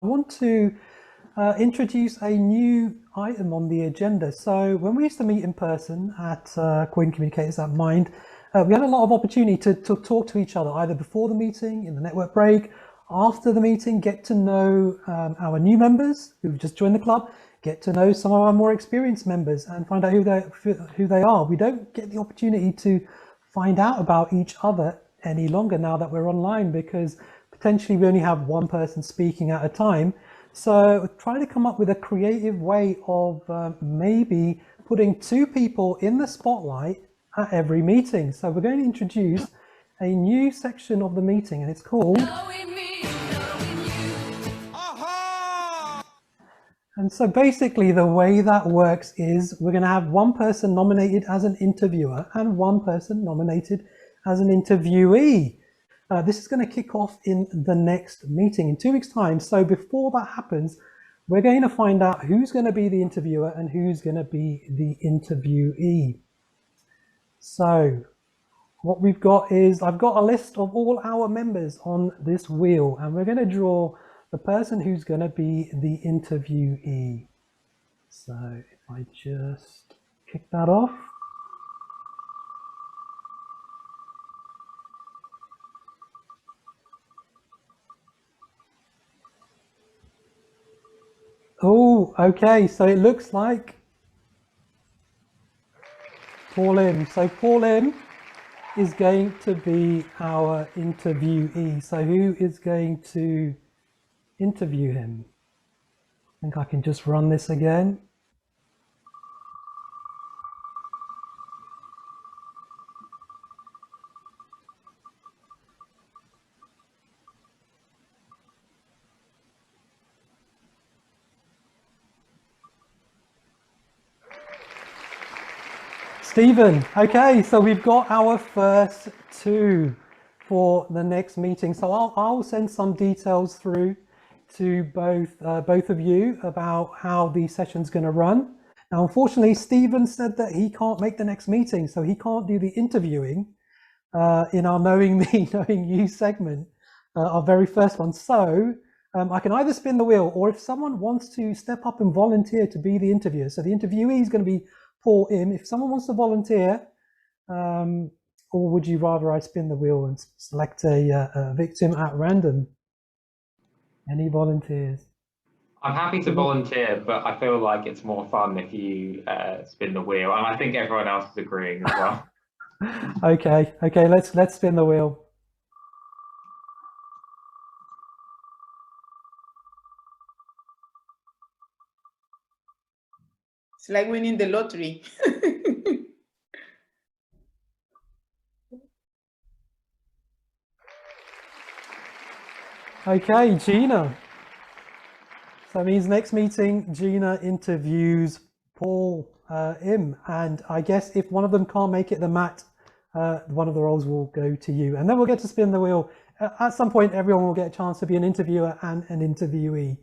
I want to introduce a new item on the agenda. So when we used to meet in person at Croydon Communicators at Mind, we had a lot of opportunity to talk to each other, either before the meeting, in the network break, after the meeting, get to know our new members who've just joined the club, get to know some of our more experienced members and find out who they are. We don't get the opportunity to find out about each other any longer now that we're online, because potentially we only have one person speaking at a time. So try to come up with a creative way of maybe putting two people in the spotlight at every meeting. So we're going to introduce a new section of the meeting, and it's called Knowing Me, Knowing You. And so basically the way that works is we're going to have one person nominated as an interviewer and one person nominated as an interviewee. This is going to kick off in the next meeting in 2 weeks' time. So before that happens, we're going to find out who's going to be the interviewer and who's going to be the interviewee. So what we've got is, I've got a list of all our members on this wheel, and we're going to draw the person who's going to be the interviewee. So if I just kick that off. Oh, okay, so it looks like Pauline. So Pauline is going to be our interviewee. So who is going to interview him? I think I can just run this again. Stephen. Okay, so we've got our first two for the next meeting. So I'll send some details through to both of you about how the session's going to run. Now, unfortunately, Stephen said that he can't make the next meeting, so he can't do the interviewing in our Knowing Me, Knowing You segment, our very first one. So I can either spin the wheel, or if someone wants to step up and volunteer to be the interviewer. So the interviewee is going to be Paul Im. If someone wants to volunteer, or would you rather I spin the wheel and select a victim at random? Any volunteers? I'm happy to volunteer, but I feel like it's more fun if you spin the wheel, and I think everyone else is agreeing as well. Okay, let's spin the wheel. It's like winning the lottery. Okay, Gina. So that means next meeting, Gina interviews Paul Im. And I guess if one of them can't make it, then Matt, one of the roles will go to you. And then we'll get to spin the wheel. At some point, everyone will get a chance to be an interviewer and an interviewee.